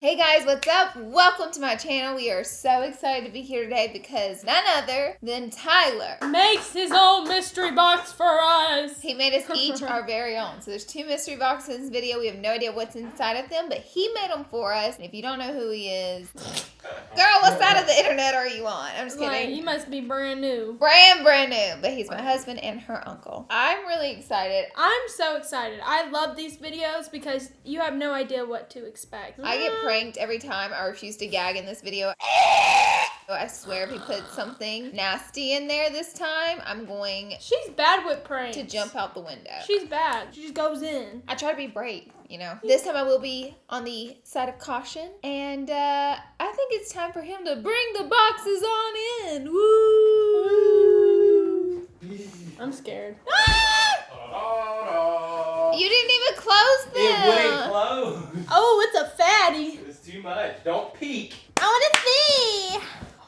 Hey guys, what's up? Welcome to my channel. We are so excited to be here today because none other than Tyler makes his own mystery box for us. He made us each our very own. So there's 2 mystery boxes in this video. We have no idea what's inside of them, but he made them for us. And if you don't know who he is, girl, what side of the internet are you on? I'm just kidding. You must be brand new. Brand new. But he's my husband and her uncle. I'm really excited. I'm so excited. I love these videos because you have no idea what to expect. I get pranked every time I refuse to gag in this video. I swear if he put something nasty in there this time, I'm going... She's bad with pranks. ...to jump out the window. She's bad. She just goes in. I try to be brave, you know. This time I will be on the side of caution. And I think it's time for him to bring the boxes on in. Woo! I'm scared. You didn't even close them. It wouldn't close. Oh, it's a fatty. It's too much. Don't peek. I want to see.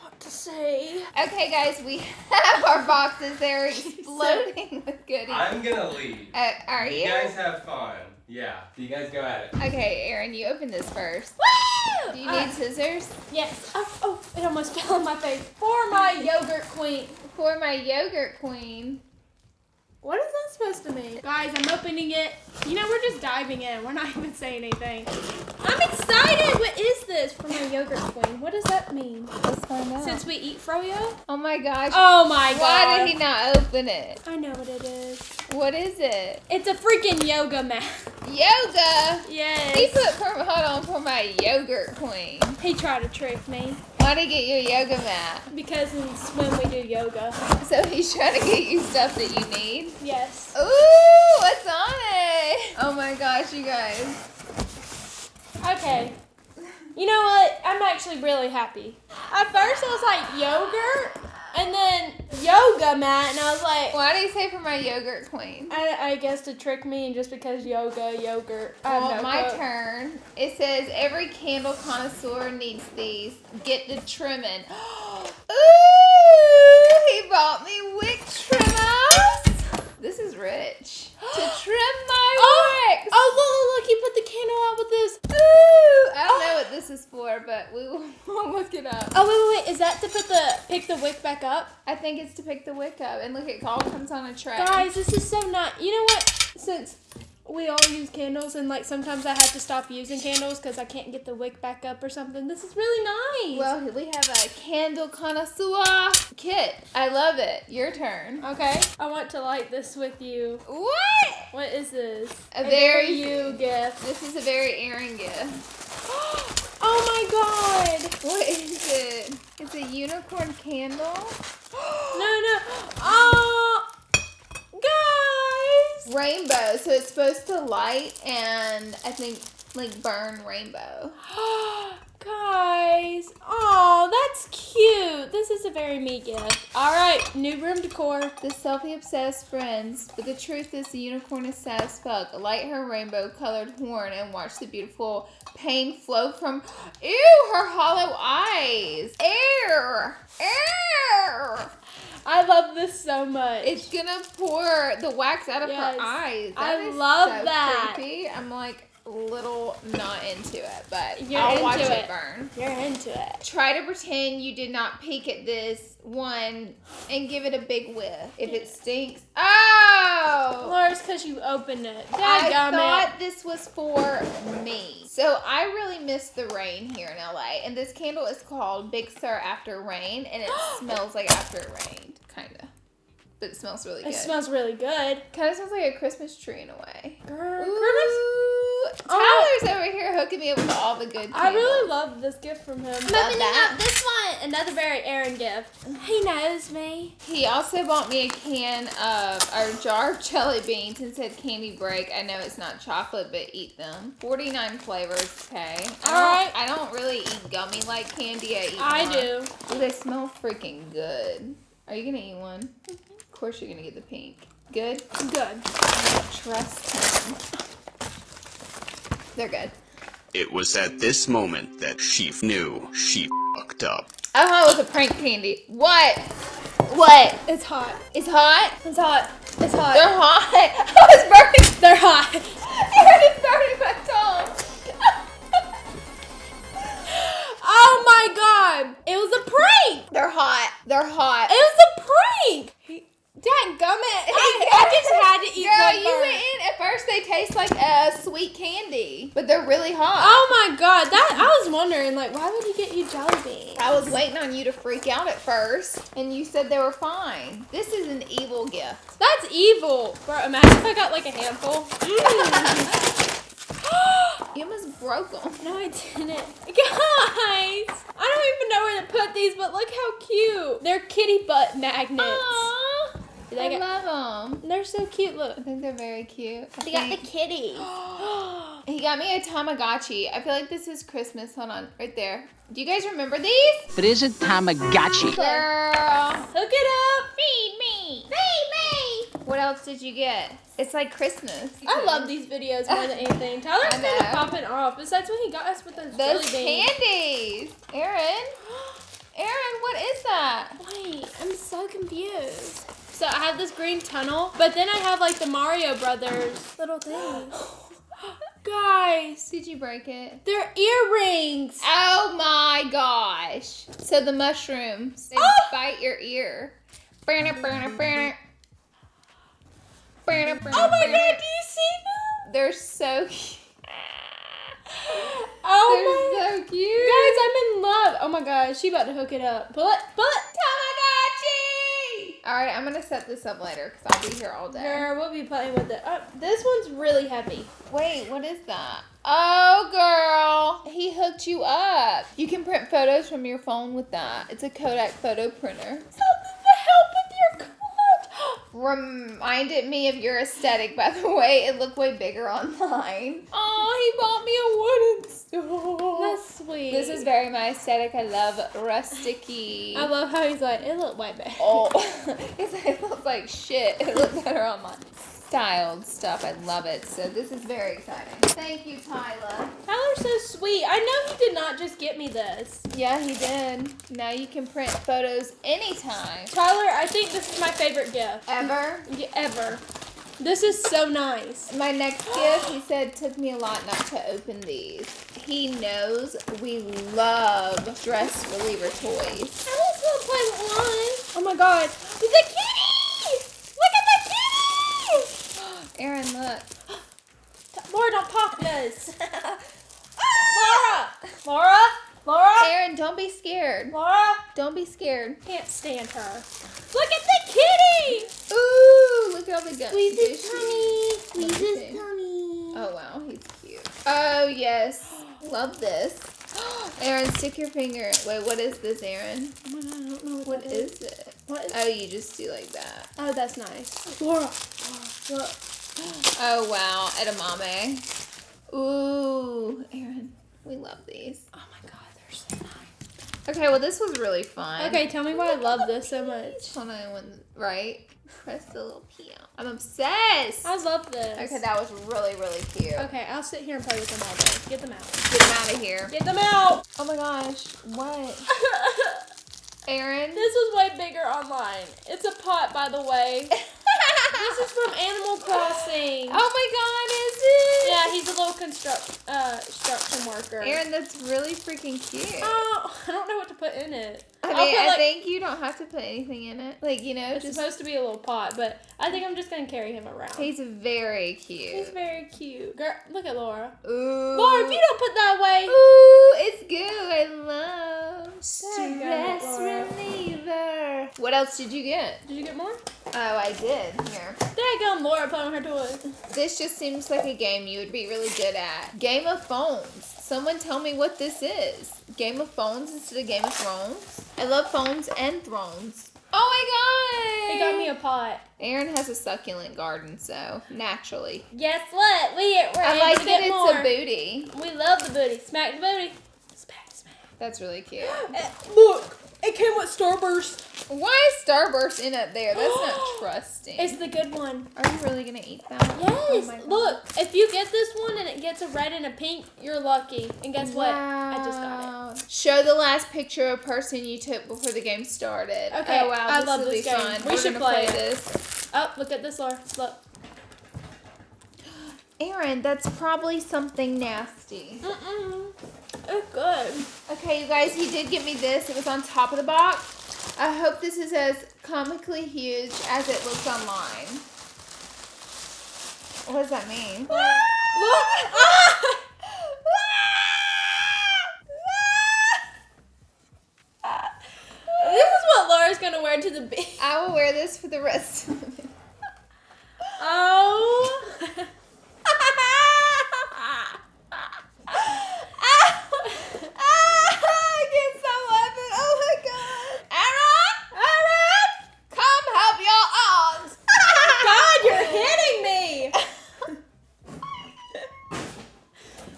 What to say? Okay, guys, we have our boxes. They're exploding with goodies. I'm gonna lead. Are you? You guys have fun. Yeah. You guys go at it. Okay, Aaron, you open this first. Woo! Do you need scissors? Yes. Oh, it almost fell on my face. For my yogurt queen. For my yogurt queen. What is that supposed to mean? Guys, I'm opening it. You know, we're just diving in. We're not even saying anything. I'm excited. What is this for my yogurt queen? What does that mean? Let's find out. Since we eat froyo? Oh my gosh. Oh my god. Why did he not open it? I know what it is. What is it? It's a freaking yoga mat. Yoga? Yes. He put, hold on, for my yogurt queen. He tried to trick me. Why'd he get you a yoga mat? Because in swim we do yoga. So he's trying to get you stuff that you need? Yes. Ooh, what's on it? Oh my gosh, you guys. Okay. You know what? I'm actually really happy. At first I was like, yogurt? And then yoga mat, and I was like... Why did he say for my yogurt queen? I guess to trick me, and just because yogurt. Well, my turn. It says, every candle connoisseur needs these. Get to trimming. Ooh, he bought me wick trimmers. This is rich. To trim my wicks. Oh, look, he put the candle out with this. Ooh, I don't know what this is for, but we'll look it up. Oh, wait. Is that to pick the wick back up? I think it's to pick the wick up. And look, it all comes on a tray. Guys, this is so nice. You know what? Since we all use candles, and like sometimes I have to stop using candles because I can't get the wick back up or something. This is really nice. Well, we have a candle connoisseur kit. I love it. Your turn. Okay. I want to light this with you. What? What is this? A very you gift. This is a very Aaron gift. Oh my god. What is it? It's a unicorn candle. No. Oh, guys. Rainbow. So it's supposed to light and I think like burn rainbow. Guys. Oh, that's cute. This is a very me gift. All right, new room decor. The selfie-obsessed friends, but the truth is the unicorn is sad as fuck. Light her rainbow-colored horn and watch the beautiful pain flow from, her hollow eyes. Air. I love this so much. It's gonna pour the wax out of her eyes. I love so that. Creepy. I'm like a little not into it, but You're I'll into watch it it. burn. You're into it. Try to pretend you did not peek at this one and give it a big whiff. If it stinks, Laura, it's because you opened it. I thought this was for me. So I really miss the rain here in LA. And this candle is called Big Sur After Rain. And it smells like after it rained, kind of. But it smells really good. It smells really good. Kind of smells like a Christmas tree in a way. Christmas? Tyler's over here hooking me up with all the good candles. I really love this gift from him. Opening up this one, another very Aaron gift. He knows me. He also bought me a jar of jelly beans and said candy break. I know it's not chocolate, but eat them. 49 flavors, okay. I don't really eat gummy like candy. I do. Ooh, they smell freaking good. Are you gonna eat one? Of course you're gonna get the pink. Good? Good. Trust him. They're good. It was at this moment that she knew she fucked up. Oh, it was a prank candy. What? What? It's hot. It's hot? It's hot. It's hot. They're hot. I was burning. They're hot. Aaron is burning my tongue. hot. They're hot. It was a prank. Dadgummit. I just had to eat Girl, one you bar. went in. At first, they taste like sweet candy, but they're really hot. Oh my god, I was wondering, like, why would he get you jelly beans? I was waiting on you to freak out at first, and you said they were fine. This is an evil gift. That's evil. Bro, imagine if I got like a handful. You almost broke them. No, I didn't. Guys, I don't even know where to put these, but look how cute. They're kitty butt magnets. Aww. They I love them. They're so cute, look. I think they're very cute. They got the kitties. He got me a Tamagotchi. I feel like this is Christmas. Hold on, right there. Do you guys remember these? But is it Tamagotchi? Girl. Hook it up. Feed me. Feed me. What else did you get? It's like Christmas. I love these videos more than anything. Tyler's I kind of know. popping off. Besides when he got us with those Those jelly beans. candies. Aaron, what is that? Wait, I'm so confused. So I have this green tunnel, but then I have like the Mario Brothers little things. Guys, Did you break it? they're earrings. Oh my gosh. So the mushrooms, they bite your ear. Burn it, burn it, burn it. Burn it, burn it, Oh my burn god, it. do you see them? They're so cute. Oh They're my so cute. Guys, I'm in love. Oh my gosh, she about to hook it up. Pull it. Tamagotchi! Alright, I'm gonna set this up later because I'll be here all day. Girl, we'll be playing with it. Oh, this one's really heavy. Wait, what is that? Oh, girl. He hooked you up. You can print photos from your phone with that. It's a Kodak photo printer. Something to help with your collage. Reminded me of your aesthetic, by the way. It looked way bigger online. Oh, he bought me a wooden stool. That's sweet. This is very my aesthetic. I love rusticy. I love how he's like, it looked way better. Oh, it looks like shit. It looks better on my styled stuff. I love it. So this is very exciting. Thank you, Tyler. Tyler's so sweet. I know he did not just get me this. Yeah, he did. Now you can print photos anytime. Tyler, I think this is my favorite gift. Ever. Ever. This is so nice. My next gift, he said, took me a lot not to open these. He knows we love stress reliever toys. I just want to play with one. Oh my god. It's a kitty! Look at the kitty! Aaron, look. Laura, don't pop this. Laura! Aaron, don't be scared. Laura! Don't be scared. Can't stand her. Look at the kitty! Ooh, look at all the guts. Squeeze his tummy. Squeeze his see. tummy. Oh, wow, he's cute. Oh, yes. Love this. Aaron, stick your finger. Wait, what is this, Aaron? Oh my god, I don't know What is it? What is Oh, you just do like that. Oh, that's nice. Laura, look. Oh, wow. Edamame. Ooh, Aaron, we love these. Oh my god, they're so nice. Okay, well, this was really fun. Okay, tell me why I love this so much. Hold on, right? Press the little P out. I'm obsessed. I love this. Okay, that was really, really cute. Okay, I'll sit here and play with them all day. Get them out. Get them out of here. Get them out! Oh my gosh, what? Aaron? This was way bigger online. It's a pot, by the way. This is from Animal Crossing. Oh my god, is it? Yeah, he's a little construction worker. Aaron, that's really freaking cute. Oh, I don't know what to put in it. I I'll mean, put, I like- think you don't have to put anything in it. Like, you know, It's just supposed to be a little pot, but I think I'm just going to carry him around. he's very cute. He's very cute. Girl, look at Laura. Ooh. Laura, if you don't put that away. Ooh, it's good. I love Dang, stress Laura. reliever. What else did you get? Did you get more? Oh, I did. Here. Daggone Laura put on her toys. This just seems like a game you would be really good at. Game of Phones. Someone tell me what this is. Game of Phones instead of Game of Thrones. I love phones and thrones. Oh my god! He got me a pot. Aaron has a succulent garden, so naturally. Guess what? We're I able like to that get it's more. a booty. We love the booty. Smack the booty. Smack, smack. That's really cute. Look, it came with Starburst. Why is Starburst in up there? That's not trusting. It's the good one. Are you really gonna eat that? Yes. Oh my God. Look, if you get this one and it gets a red and a pink, you're lucky. And guess what? I just got it. Show the last picture of a person you took before the game started. Okay, Oh wow, I this love will this be game. fun. We We're should gonna play it. this. Oh, look at this, Laura. Look. Aaron, that's probably something nasty. Mm-mm. It's good. Okay, you guys, he did get me this. It was on top of the box. I hope this is as comically huge as it looks online. What does that mean? Look! Ah! This is what Laura's gonna wear to the beach. I will wear this for the rest of it. Oh. I can't stop laughing. Oh my god. Aaron, come help your aunt. God, you're hitting me.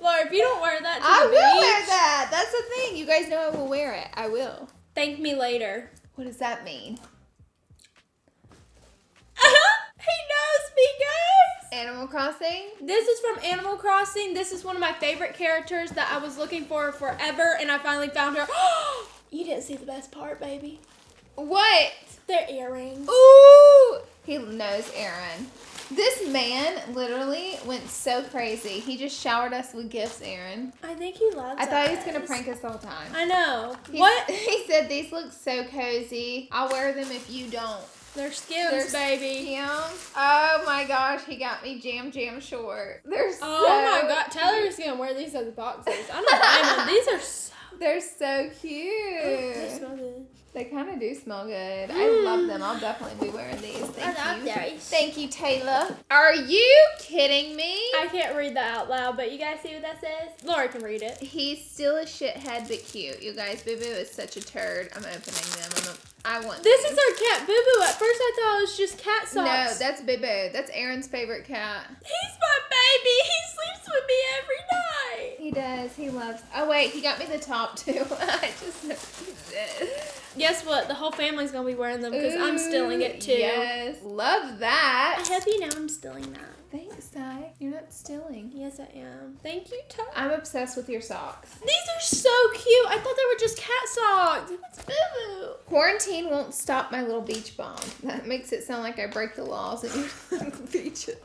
Laura, if you don't wear that to I the will beach, wear that. That's the thing. You guys know I will wear it. I will. thank me later. What does that mean? He knows me, guys. Animal Crossing? This is from Animal Crossing. This is one of my favorite characters that I was looking for forever, and I finally found her. You didn't see the best part, baby. What? Their earrings. Ooh! He knows Aaron. This man literally went so crazy. He just showered us with gifts, Aaron. I think he loves I thought he was us. going to prank us the whole time. I know. He- What? He said, these look so cozy. I'll wear them if you don't. They're Skims, They're baby. Skims. Oh my gosh, he got me Jam short. They're so Oh my God. Taylor's going to wear these as boxers. I don't blame him. These are so... They're so They cute. smell good. They kind of do smell good. I love them. I'll definitely be wearing these. Thank you. these. Thank you, Taylor. Are you kidding me? I can't read that out loud, but you guys see what that says? Laura can read it. He's still a shithead, but cute. You guys, Boo Boo is such a turd. I'm opening them. I want This these. is our cat, Boo Boo. At first I thought it was just cat socks. No, that's Boo Boo. That's Aaron's favorite cat. He's my baby. He sleeps with me every night. He does. He loves. Oh wait, he got me the top too. I just noticed it. Guess what? The whole family's gonna be wearing them because I'm stealing it too. Yes, love that. I hope you know I'm stealing that. Thanks, Ty. You're not stealing. Yes, I am. Thank you, Ty. I'm obsessed with your socks. These are so cute. I thought they were just cat socks. It's Boo Boo. Quarantine won't stop my little beach bomb. That makes it sound like I break the laws at your beaches.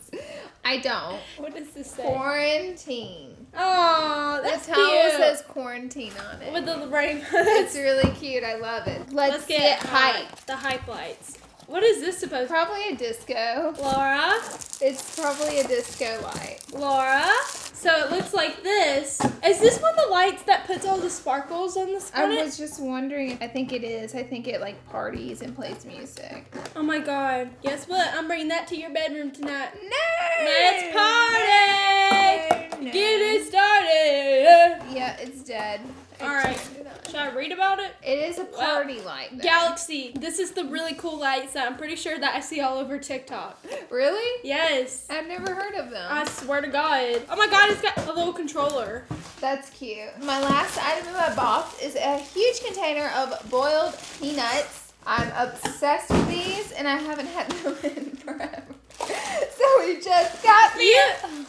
I don't. What does this say? Quarantine. Oh, that's The towel cute. says quarantine on it. With the rainbow. It's really cute. I love it. Let's get hype. The hype lights. What is this supposed to Probably a disco. be? Laura? It's probably a disco light. Laura? So it looks like this. Is this one of the lights that puts all the sparkles on the I on it? was just wondering. I think it is. I think it like parties and plays music. Oh my God. Guess what? I'm bringing that to your bedroom tonight. No! Let's party! No. Get it started! Yeah, it's dead. I All right. turned it on. Should I read about it? It is a party light. Though. Galaxy. This is the really cool lights that I'm pretty sure that I see all over TikTok. Really? Yes. I've never heard of them. I swear to God. Oh my God, it's got a little controller. That's cute. My last item in my box is a huge container of boiled peanuts. I'm obsessed with these, and I haven't had them in forever. So we just got me.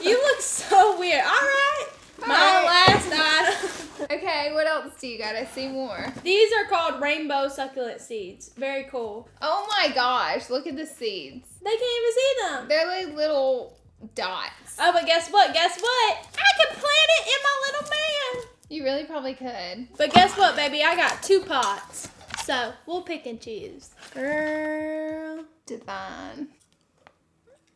You look so weird. All right. My Alright. last item. Okay, what else do you got? I see more. These are called rainbow succulent seeds. Very cool. Oh my gosh, look at the seeds. They can't even see them. They're like little dots. Oh, but guess what? Guess what? I can plant it in my little man. You really probably could. But guess what, baby? I got 2 pots. So we'll pick and choose. Girl. Divine.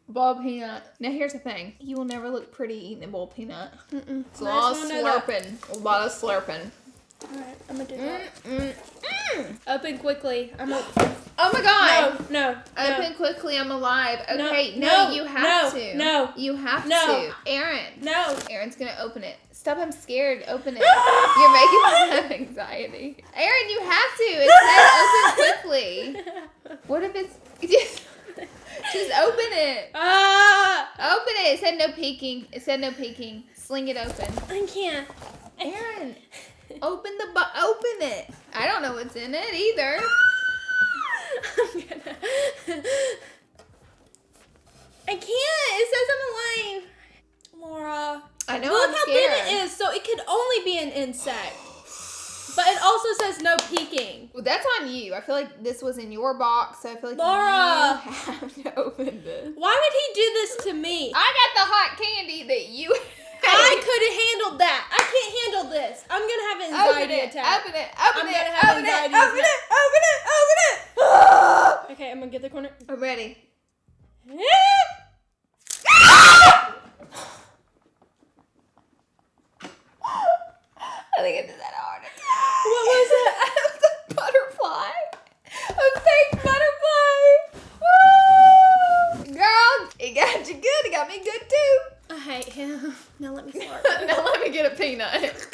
Ball peanut. Now here's the thing. You will never look pretty eating a bowl peanut. It's a lot of slurping. A lot of slurping. Alright, I'm gonna do that. Open quickly. Oh my god. No. Open quickly. I'm alive. No, Okay. no, No, you have to. no, You have no. to. Aaron. No. Aaron's gonna open it. Stop. I'm scared. Open it. You're making me have anxiety. Aaron, you have to. It said open quickly. What if it's... Just open it. Ah! Open it. It said no peeking. It said no peeking. Sling it open. I can't. Aaron, open it. I don't know what's in it either. I'm gonna. I can't. It says I'm alive. Laura. I know. Look I'm how scared. big it is. So it could only be an insect. But it also says no peeking. Well, that's on you. I feel like this was in your box, so I feel like Laura. you have to open this. Why would he do this to me? I got the hot candy that you I could have handled that. I can't handle this. I'm gonna have an anxiety attack. Open it. I'm Open gonna it. have Open it. anxiety Open attack. it. Open it. Open it. Okay, I'm gonna get the corner. I'm ready. I think I did that hard. What was it? It was a butterfly. A fake butterfly. Woo! Girl, he got you good. He got me good too. I hate him. Now let me fart. Now let me get a peanut.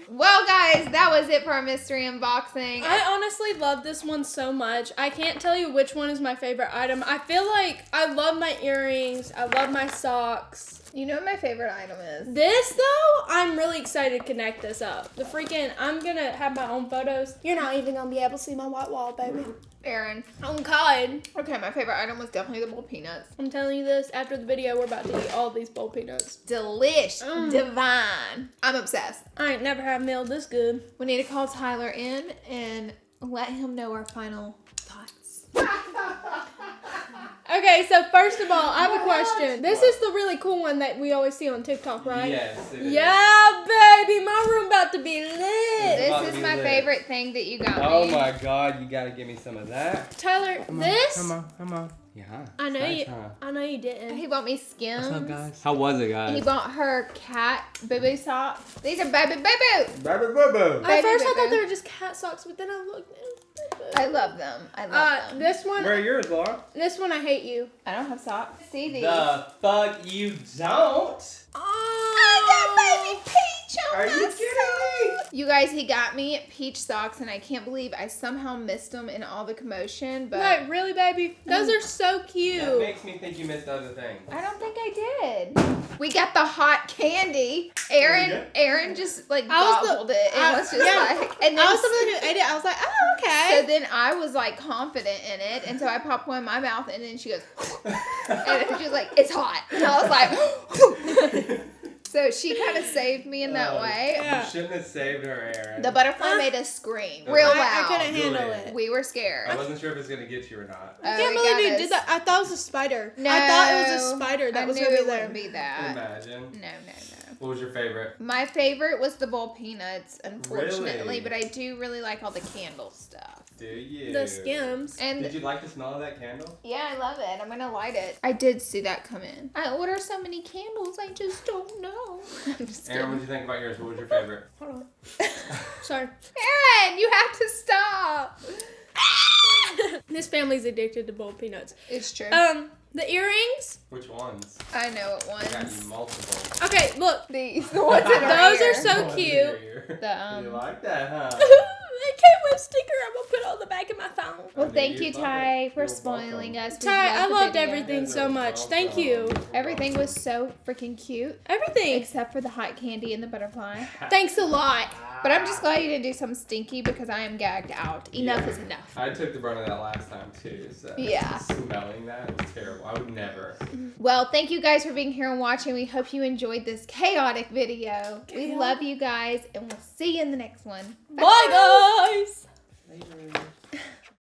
Well, guys, that was it for our mystery unboxing. I honestly love this one so much. I can't tell you which one is my favorite item. I feel like I love my earrings. I love my socks. You know what my favorite item is? This, though, I'm really excited to connect this up. The freaking, I'm gonna have my own photos. You're not even gonna be able to see my white wall, baby. Aaron. Oh, God. Okay, my favorite item was definitely the bowl peanuts. I'm telling you this, after the video, we're about to eat all these bowl peanuts. Delish. Divine. I'm obsessed. I ain't never had a meal this good. We need to call Tyler in and let him know our final thoughts. Okay, so first of all, I have a question. This is the really cool one that we always see on TikTok, right? Yes, it is. Yeah, baby, my room about to be lit. About to This is be my lit. favorite thing that you got me. Oh my God, you gotta give me some of that. Tyler, this? Come on. Yeah. I know nice, you. huh? I know you didn't. He bought me Skims. What's up, guys? How was it, guys? He bought her cat boo-boo socks. These are baby boo-boo. Baby boo boo. At Baby first, I boo-boo. thought they were just cat socks, but then I looked. I love them. I love them. This one. Where are yours, Laura? This one, I hate you. I don't have socks. See these? The fuck you don't? I got baby Peach on Are my you kidding me? You guys, he got me peach socks, and I can't believe I somehow missed them in all the commotion, but Like, really, baby? Those are so That cute. makes me think you missed other things. I don't think I did. We got the hot candy. Aaron just like I was the- gobbled it and I- was just yeah. like, and then I was the one who ate it. I was like, oh, okay. so then I was like confident in it, and so I popped one in my mouth, and then she goes, and then she was like, it's hot, and I was like, so she kind of saved me in that way. Yeah. You shouldn't have saved her, Aaron. The butterfly made us scream real I loud. I couldn't handle Julian. it. We were scared. I wasn't sure if it was gonna get you or not. I can't believe you did that. I thought it was a spider. I thought it was a spider that was I knew gonna be it there. wouldn't be that. Imagine. No. What was your favorite? My favorite was the bowl peanuts, unfortunately, Really? but I do really like all the candle stuff. Do you? The Skims. And Did you like the smell of that candle? yeah, I love it. I'm gonna light it. I did see that come in. I order so many candles, I just don't know. I'm just Aaron, what kidding. did you think about yours? What was your favorite? Hold on. Sorry. Aaron, you have to stop. This family's addicted to bowl peanuts. It's true. The earrings. Which ones? I know it I got you ones. multiple. Okay, look. These, the ones in her Those are ear. so Ones in cute. your ear. The, You like that, huh? I came with a sticker. I'm gonna put on the back of my phone. Well, I mean, thank you, love Ty, it. for You're spoiling welcome. us. We Ty, I the loved video. everything so You're much. welcome. Thank you. Everything was so freaking cute, Everything. except for the hot candy and the butterfly. Thanks a lot. But I'm just glad you didn't do something stinky because I am gagged out. Enough is enough. I took the brunt of that last time too, so Yeah. smelling that was terrible. I would never. Well, thank you guys for being here and watching. We hope you enjoyed this chaotic video. We love you guys, and we'll see you in the next one. Bye, guys. Later.